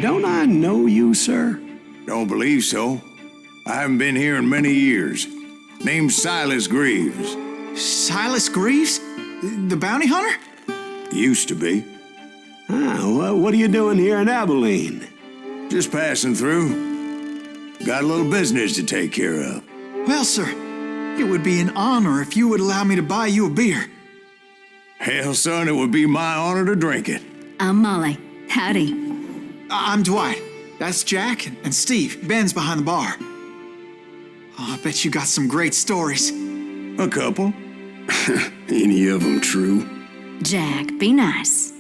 Don't I know you, sir? Don't believe so. I haven't been here in many years. Name's Silas Greaves. Silas Greaves? The bounty hunter? Used to be. What are you doing here in Abilene? Just passing through. Got a little business to take care of. Well, sir, it would be an honor if you would allow me to buy you a beer. Hell, son, it would be my honor to drink it. I'm Molly. Howdy. I'm Dwight. That's Jack and Steve. Ben's behind the bar. Oh, I bet you got some great stories. A couple. Any of them true? Jack, be nice.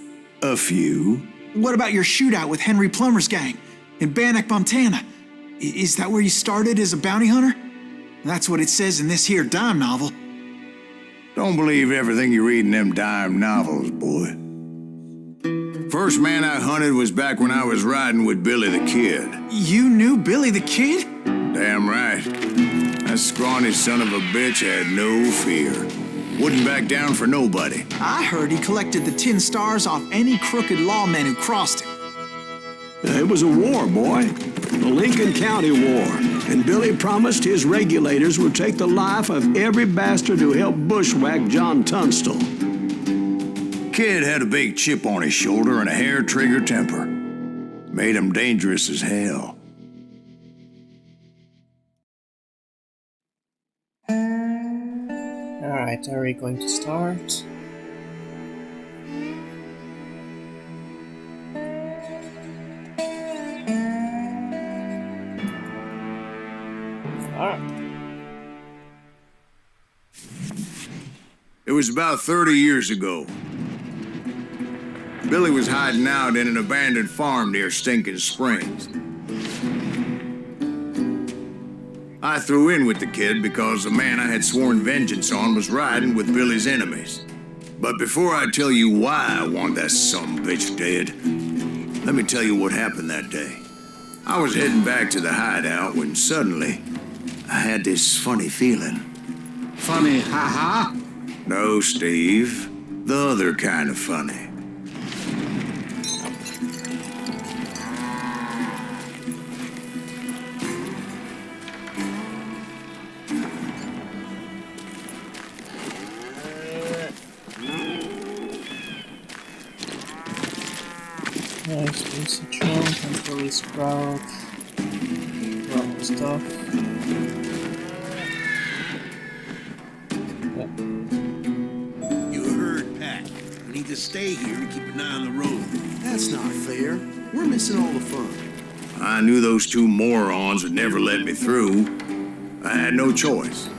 A few. What about your shootout with Henry Plummer's gang in Bannock, Montana? Is that where you started as a bounty hunter? That's what it says in this here dime novel. Don't believe everything you read in them dime novels, boy. First man I hunted was back when I was riding with Billy the Kid. You knew Billy the Kid? Damn right. That scrawny son of a bitch had no fear. Wouldn't back down for nobody. I heard he collected the 10 stars off any crooked lawmen who crossed him. It was a war, boy. The Lincoln County War. And Billy promised his regulators would take the life of every bastard who helped bushwhack John Tunstall. Kid had a big chip on his shoulder and a hair-trigger temper. Made him dangerous as hell. Alright, are we going to start? Alright. It was about 30 years ago. Billy was hiding out in an abandoned farm near Stinking Springs. I threw in with the kid because the man I had sworn vengeance on was riding with Billy's enemies. But before I tell you why I want that sumbitch dead, let me tell you what happened that day. I was heading back to the hideout when suddenly I had this funny feeling. Funny, ha-ha? No, Steve. The other kind of funny. Nice, basic jump, temporary sprout, normal stuff. You heard Pat. We need to stay here and keep an eye on the road. That's not fair. We're missing all the fun. I knew those two morons would never let me through. I had no choice.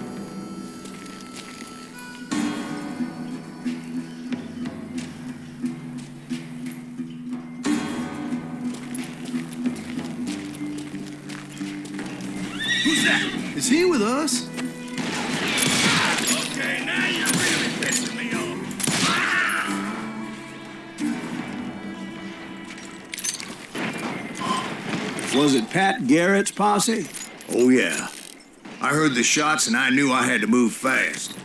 Who's that? Is he with us? Okay, now you're really pissing me off. Was it Pat Garrett's posse? Oh, yeah. I heard the shots and I knew I had to move fast.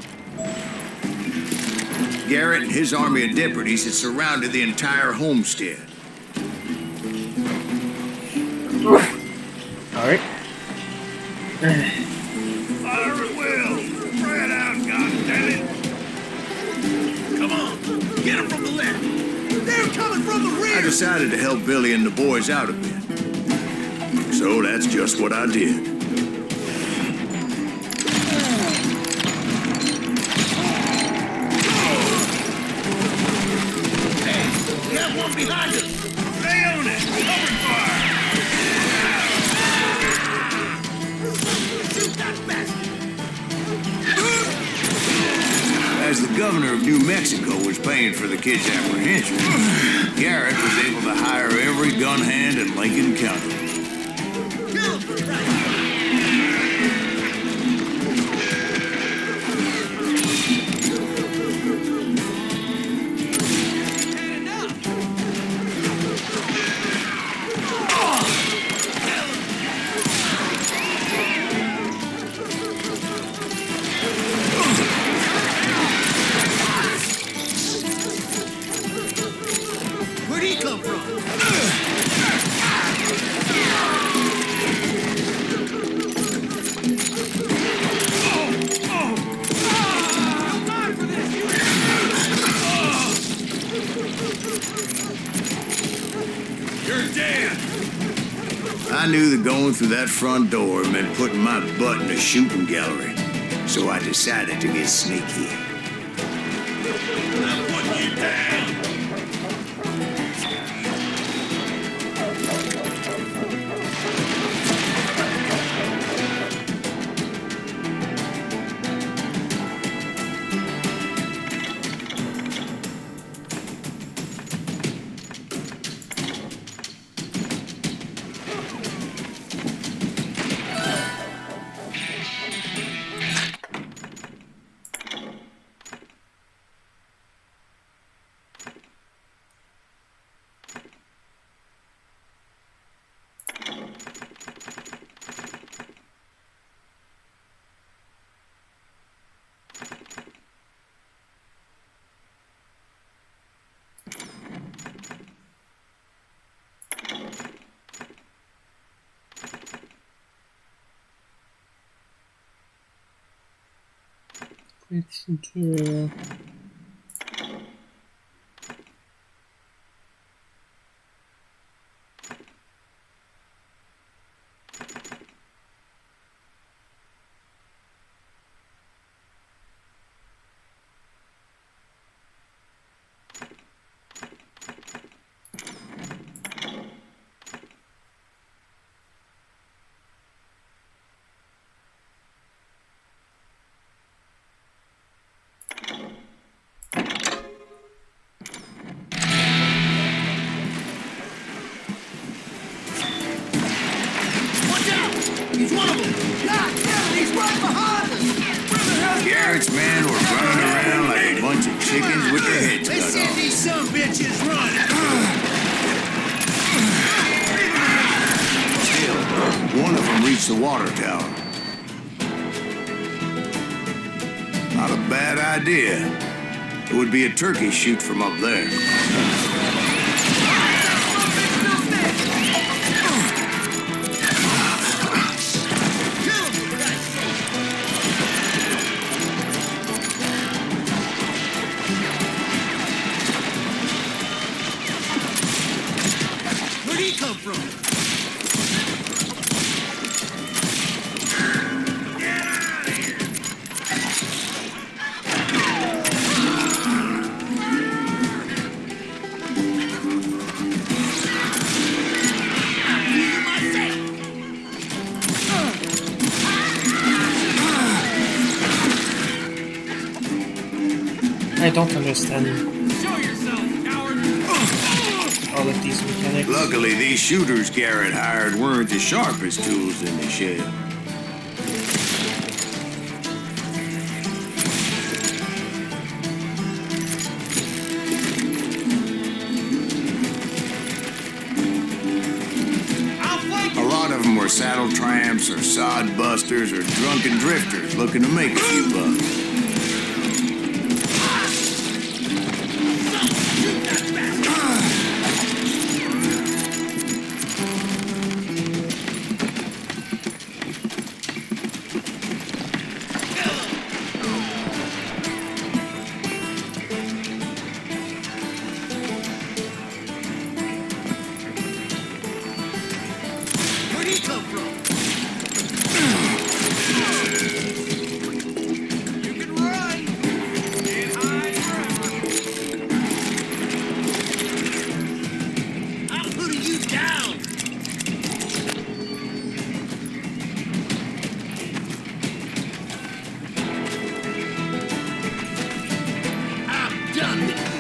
Garrett and his army of deputies had surrounded the entire homestead. Alright. Fire at will. Spread out, goddammit. Come on. Get him from the left. They're coming from the rear. I decided to help Billy and the boys out a bit. So that's just what I did. Hey, we have one behind us. Stay on it. Cover fire. Shoot that bastard. As the governor of New Mexico was paying for the kid's apprehension, Garrett was able to hire every gun hand in Lincoln County. Kill him, right. Where'd he come from? I knew that going through that front door meant putting my butt in a shooting gallery, so I decided to get sneaky. I'm putting you down. Quick shooter. Watch out! He's one of them! God damn it, he's right behind us! Where the hell Garrett's men were running around like a bunch of chickens with their heads They cut said off. these some bitches running! Still, one of them reached the water tower. Not a bad idea. It would be a turkey shoot from up there. Where'd he come from? Get out of here! I don't understand Show yourself, coward! all of these mechanics. Luckily, these shooters Garrett hired weren't the sharpest tools in the shed. I'll flank A lot of them were saddle tramps or sod busters or drunken drifters looking to make a few bucks. Where'd he come from? You can run! Can't hide forever! I'm putting you down! I'm done with you!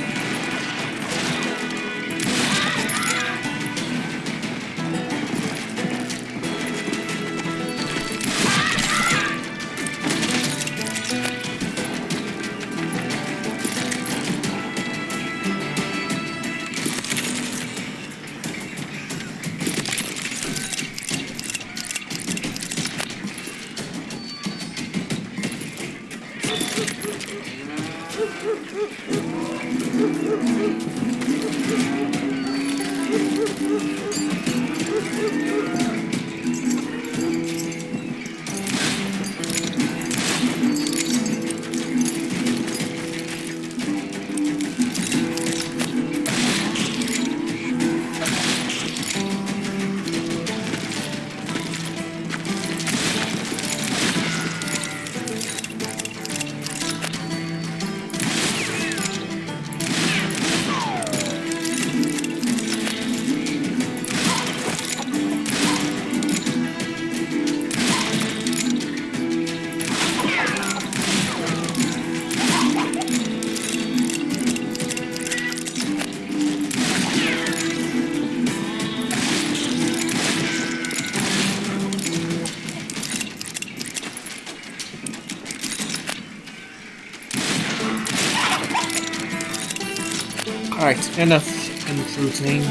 Alright, enough intruding.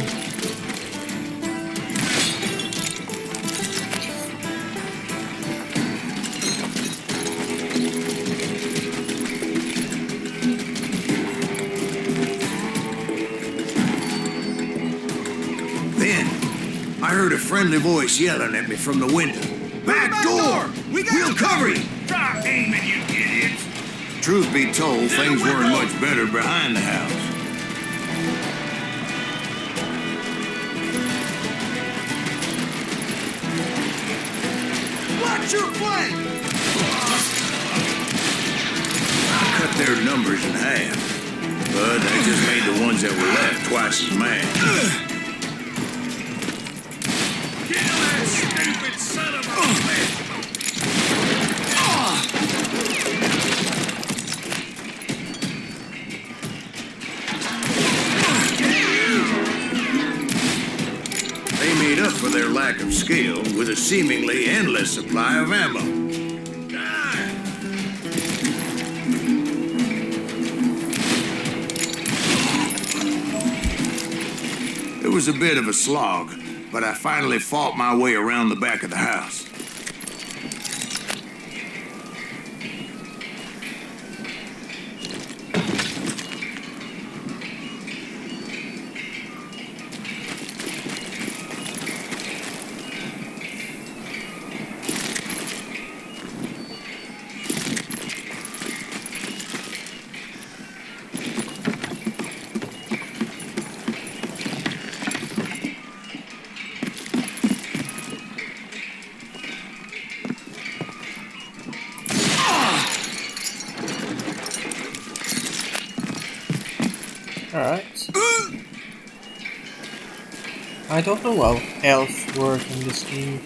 Then, I heard a friendly voice yelling at me from the window. Back door! We'll cover you! Stop aiming, you idiots! Truth be told, things weren't much better behind the house. Watch your flank! I cut their numbers in half, but that just made the ones that were left twice as mad. Kill that stupid son of a bitch! They made up for their lack of skill with a seemingly endless supply of ammo. It was a bit of a slog, but I finally fought my way around the back of the house. Alright. I don't know how health work in this game.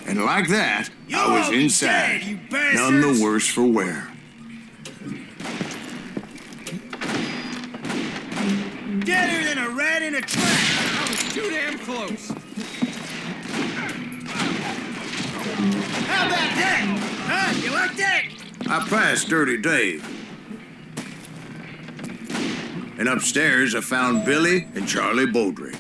And like that, I was inside, dead, you bastards! none the worse for wear. Deader than a rat in a trap! I was too damn close! How about that? Huh? You like that? I passed Dirty Dave. And upstairs, I found Billy and Charlie Beaudry.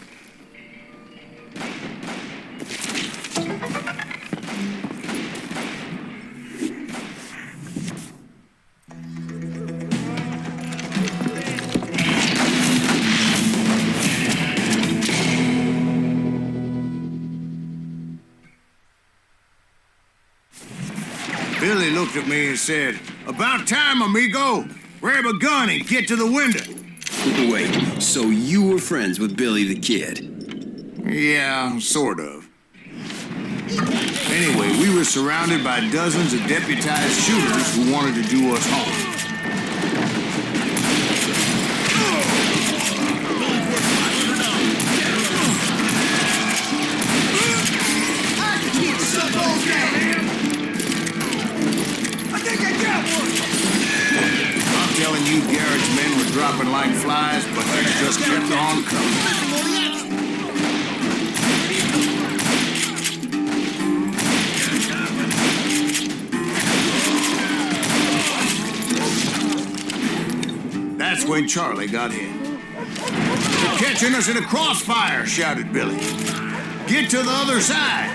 Billy looked at me and said, "About time, amigo. Grab a gun and get to the window." Wait, so you were friends with Billy the Kid? Yeah, sort of. Anyway, we were surrounded by dozens of deputized shooters who wanted to do us harm. I'm telling you, Garrett's men were dropping like flies, but they just kept on coming. That's when Charlie got hit. "They're catching us in a crossfire," shouted Billy. "Get to the other side."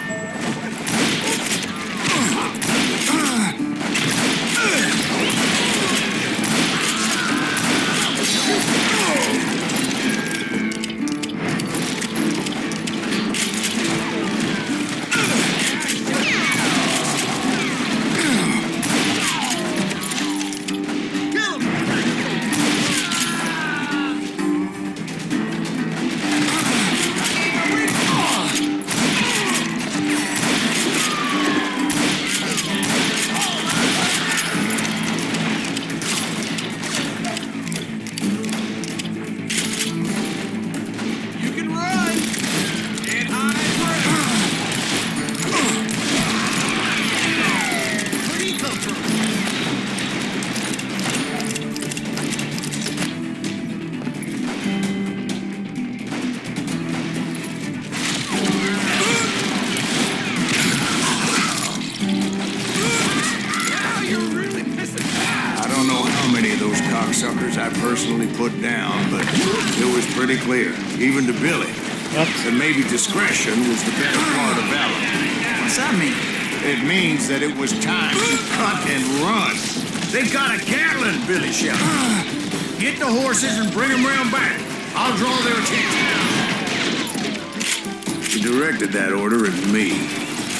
put down, but it was pretty clear, even to Billy, What? that maybe discretion was the better part of valor. What's that mean? It means that it was time to cut and run. They've got a Gatling, Billy shouted. Get the horses and bring them round back. I'll draw their attention. He directed that order at me,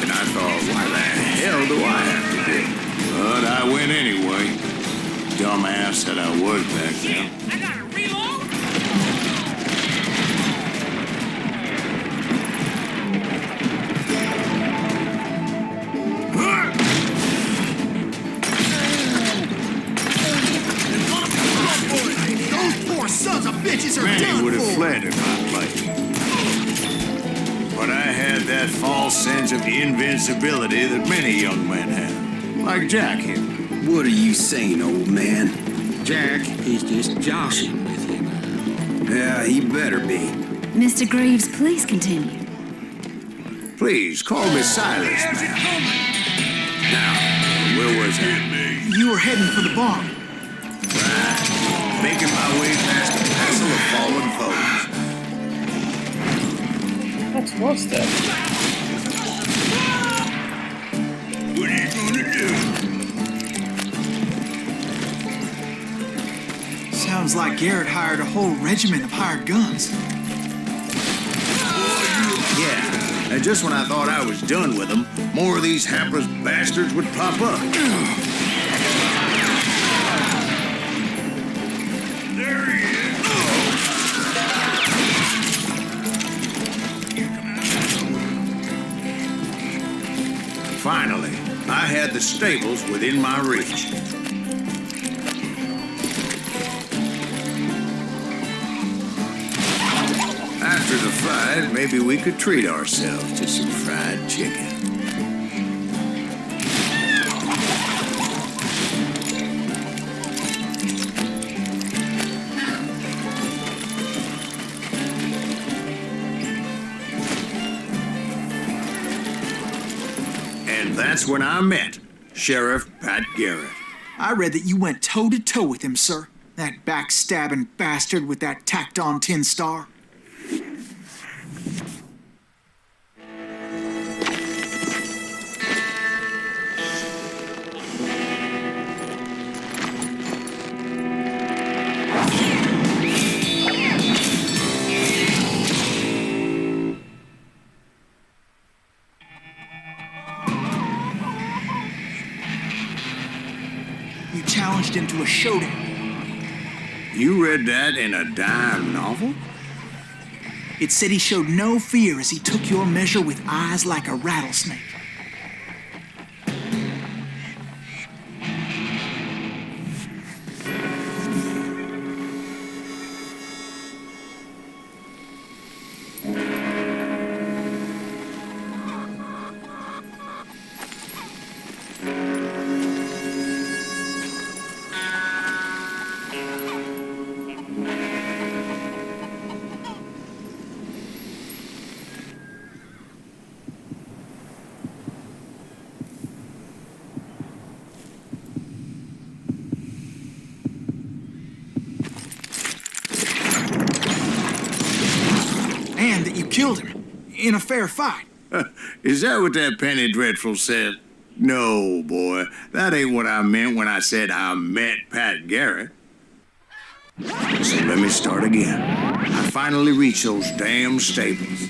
and I thought, why the hell do I have to do it? But I went anyway. Dumbass that I was back then. I gotta reload. Those poor sons of bitches are Many done would have for. fled in my place. But I had that false sense of invincibility that many young men have. Like Jack here. What are you saying, old man? Jack is just joshing with you. Yeah, he better be. Mr. Greaves, please continue. Please, call me Silas. Now, where was I? You were heading for the barn. Right. Making my way past the castle of fallen foes. What was that? What are you gonna do? Sounds like Garrett hired a whole regiment of hired guns. Yeah, and just when I thought I was done with them, more of these hapless bastards would pop up. There he is. Finally, I had the stables within my reach. After the fight, maybe we could treat ourselves to some fried chicken. And that's when I met Sheriff Pat Garrett. I read that you went toe-to-toe with him, sir. That backstabbing bastard with that tacked-on tin star. You challenged him to a showdown. You read that in a dime novel? It said he showed no fear as he took your measure with eyes like a rattlesnake. And that you killed him in a fair fight. Is that what that Penny Dreadful said? No, boy. That ain't what I meant when I said I met Pat Garrett. So let me start again. I finally reached those damn stables.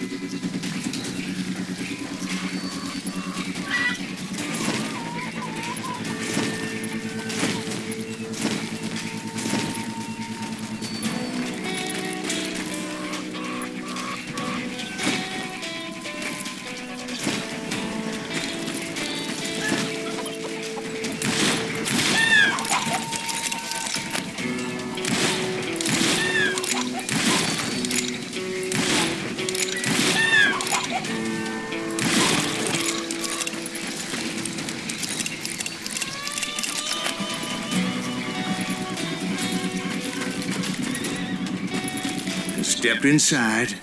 Stepped inside,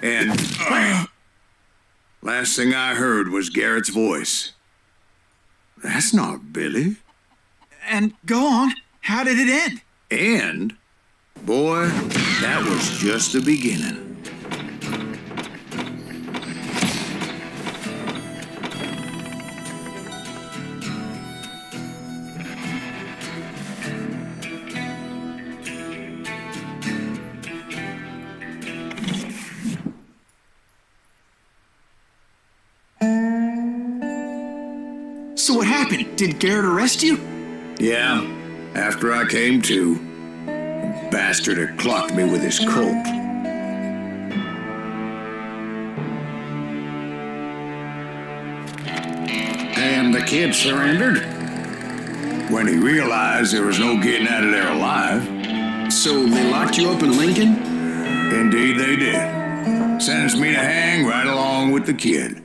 and last thing I heard was Garrett's voice. That's not Billy. And go on. How did it end? And Boy, that was just the beginning. So what happened? Did Garrett arrest you? Yeah, after I came to, the bastard had clocked me with his Colt. And the kid surrendered? When he realized there was no getting out of there alive. So they locked you up in Lincoln? Indeed they did. Sentenced me to hang right along with the kid.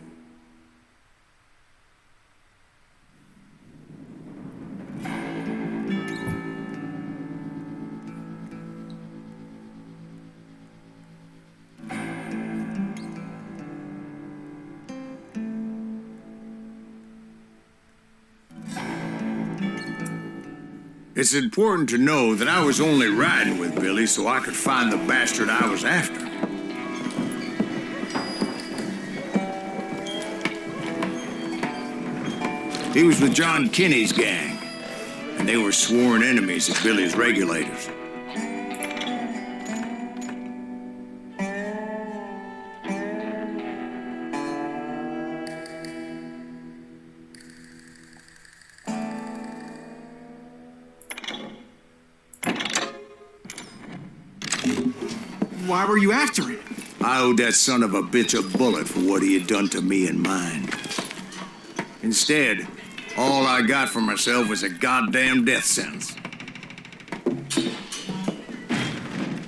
It's important to know that I was only riding with Billy so I could find the bastard I was after. He was with John Kinney's gang, and they were sworn enemies of Billy's regulators. Why were you after him? I owed that son of a bitch a bullet for what he had done to me and mine. Instead, all I got for myself was a goddamn death sentence.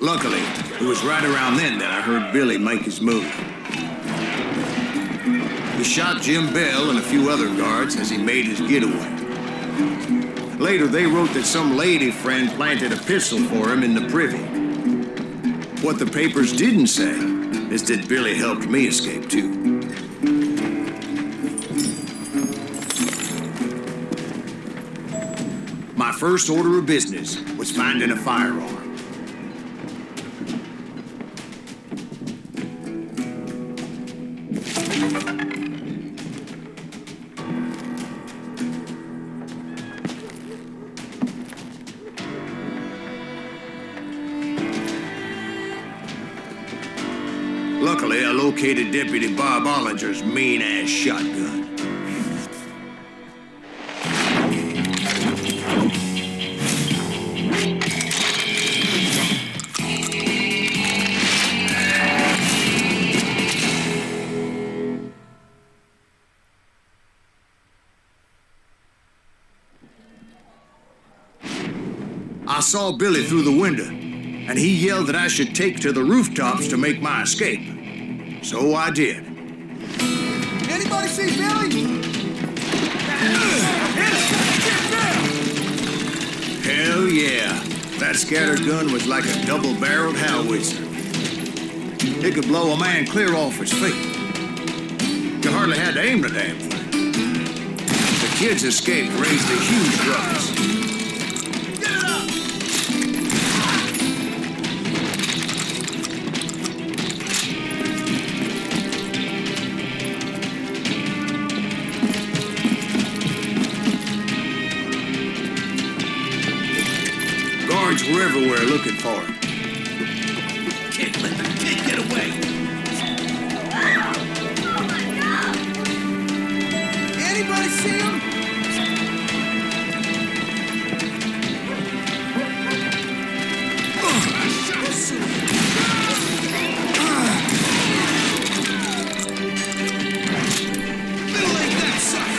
Luckily, it was right around then that I heard Billy make his move. He shot Jim Bell and a few other guards as he made his getaway. Later, they wrote that some lady friend planted a pistol for him in the privy. What the papers didn't say is that Billy helped me escape too. My first order of business was finding a firearm. Luckily, I located Deputy Bob Ollinger's mean-ass shotgun. I saw Billy through the window, and he yelled that I should take to the rooftops to make my escape. So I did. Anybody see Billy? Hell yeah. That scattergun was like a double-barreled howitzer. It could blow a man clear off his feet. You hardly had to aim the damn thing. The kid's escape raised a huge ruckus. Guards were everywhere looking for him. Can't let the kid get away. Anybody see him? Middle-aged that sucker.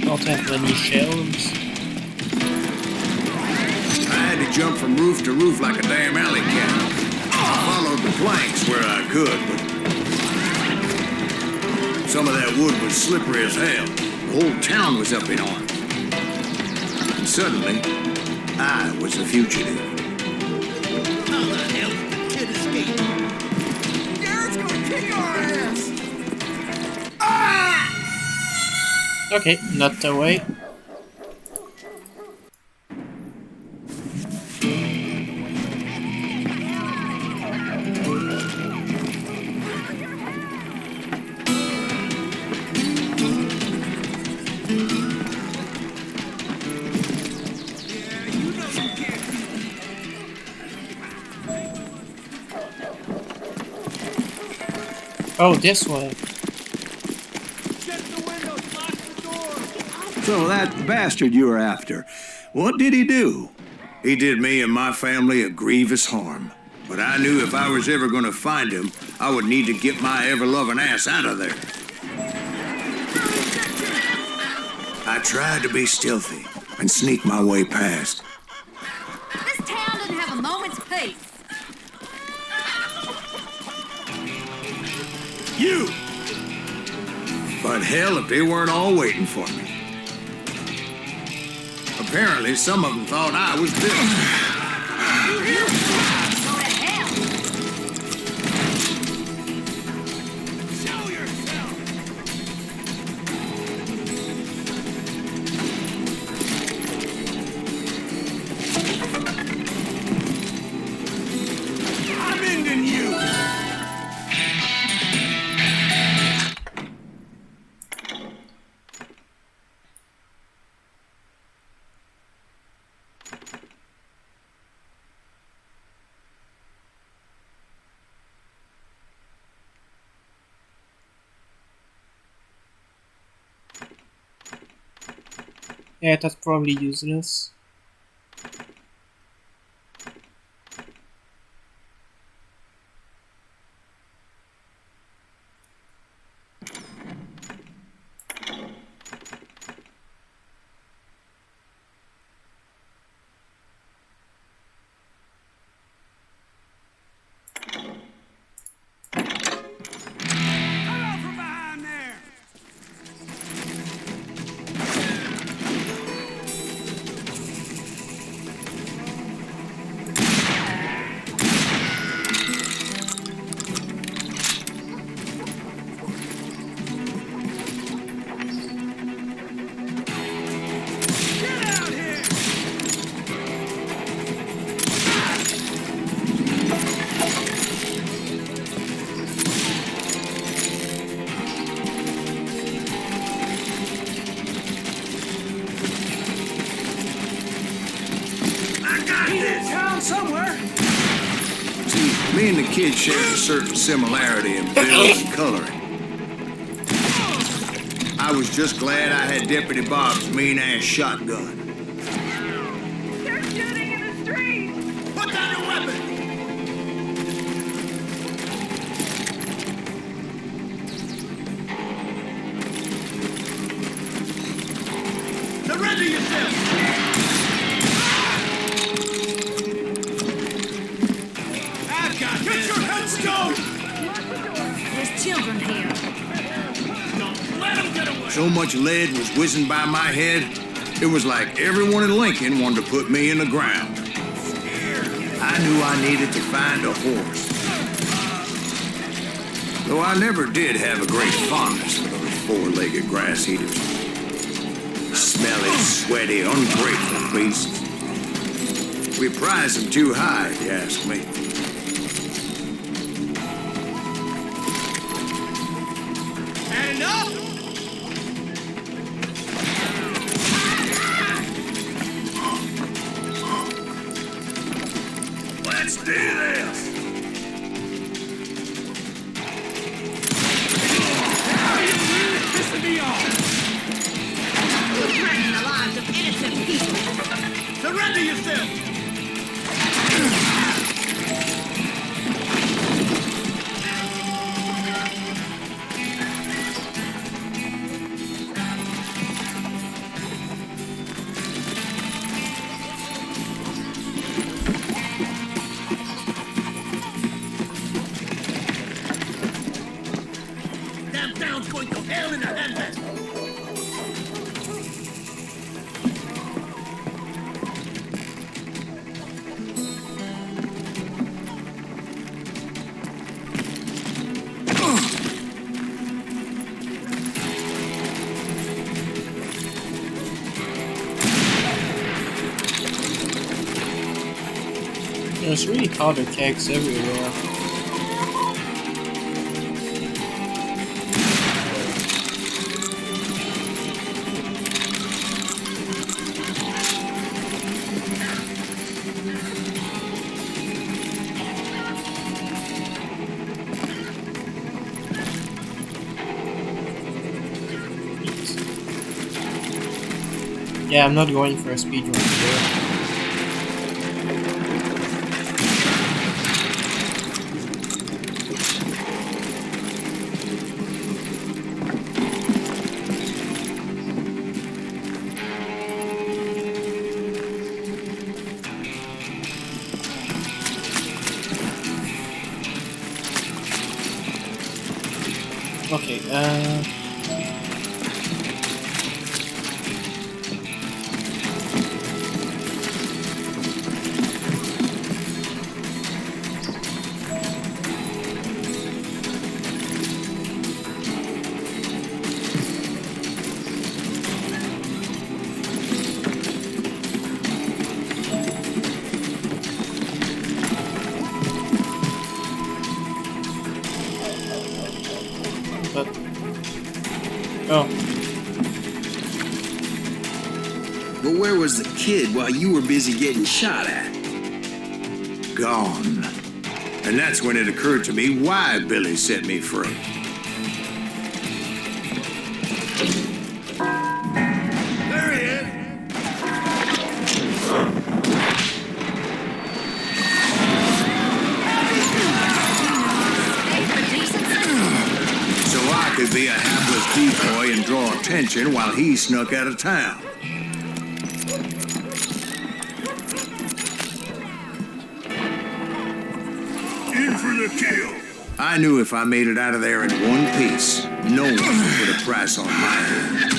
Not have any shelves. I had to jump from roof to roof like a damn alley cat. I followed the planks where I could, but some of that wood was slippery as hell. The whole town was up in arms. And suddenly, I was a fugitive. How the hell did the kid escape? Garrett's gonna kick our ass! Okay, not the way. Oh, this way. So that bastard you were after, what did he do? He did me and my family a grievous harm. But I knew if I was ever going to find him, I would need to get my ever-loving ass out of there. I tried to be stealthy and sneak my way past. This town doesn't have a moment's peace. You! But hell, if they weren't all waiting for me. Apparently, some of them thought I was Bill. Go to hell. Show yourself! I'm ending you! Yeah, that's probably useless. Come out from behind there! Get out here! I got this! Town somewhere. See, me and the kid shared a certain similarity in build and coloring. I was just glad I had Deputy Bob's mean-ass shotgun. They're shooting in the street. Put down your weapon! Surrender yourself! I've got this! Get your heads go! There's children here. Don't let him get away! So much lead was whizzing by my head, it was like everyone in Lincoln wanted to put me in the ground. I knew I needed to find a horse. Though I never did have a great fondness for those four-legged grass eaters. Smelly, sweaty, ungrateful beasts. We prize them too high, if you ask me. Had enough? Let's do this! Now you're really pissing me off! Threatening the lives of innocent people. Surrender yourself! There's really powder kegs everywhere. Yeah, I'm not going for a speedrun today. Okay, but... Oh. But where was the kid while you were busy getting shot at? Gone. And that's when it occurred to me why Billy set me free. There he is. So I could be a hapless decoy and draw attention while he snuck out of town. In for the kill. I knew if I made it out of there in one piece, no one would put a price on my head.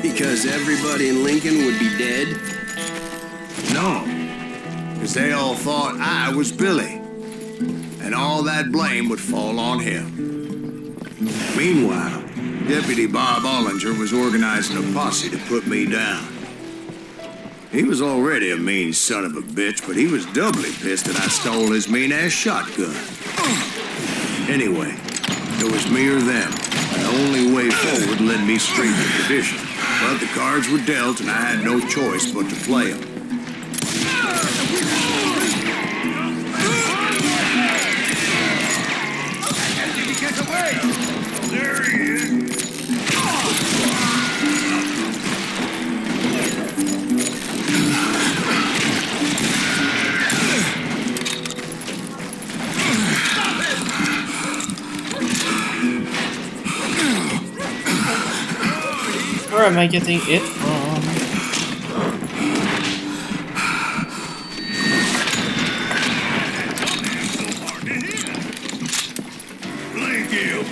Because everybody in Lincoln would be dead? No, because they all thought I was Billy, and all that blame would fall on him. Meanwhile, Deputy Bob Ollinger was organizing a posse to put me down. He was already a mean son of a bitch, but he was doubly pissed that I stole his mean-ass shotgun. Anyway, it was me or them, and the only way forward led me straight to perdition. But the cards were dealt, and I had no choice but to play them. Get away! There he is. Where am I getting it from? Blink you.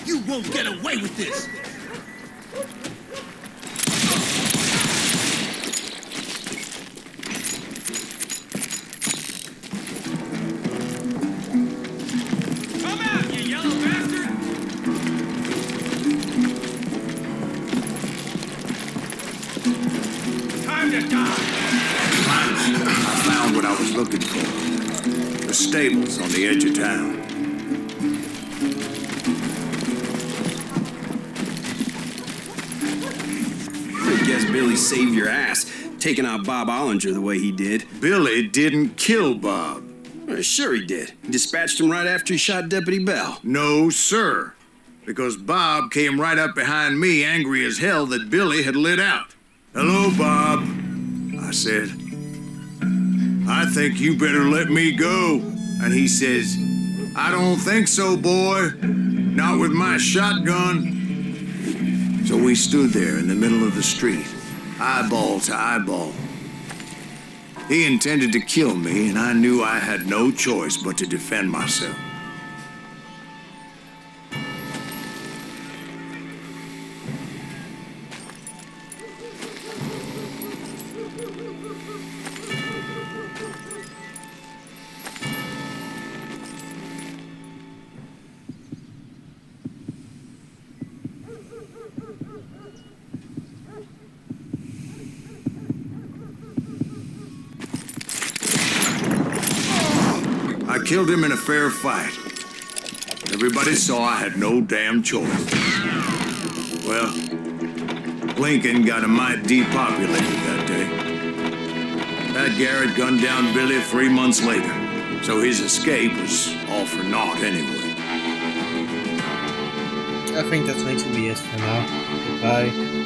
You won't get away with this! looking for. The stables on the edge of town. I guess Billy saved your ass, taking out Bob Ollinger the way he did. Billy didn't kill Bob. Well, sure he did. He dispatched him right after he shot Deputy Bell. No, sir. Because Bob came right up behind me, angry as hell that Billy had lit out. "Hello, Bob," I said. "I think you better let me go." And he says, "I don't think so, boy. Not with my shotgun." So we stood there in the middle of the street, eyeball to eyeball. He intended to kill me, and I knew I had no choice but to defend myself. I killed him in a fair fight. Everybody saw I had no damn choice. Well, Lincoln got a mite depopulated that day. Pat Garrett gunned down Billy 3 months later, so his escape was all for naught anyway. I think that's going to be it for now. Goodbye.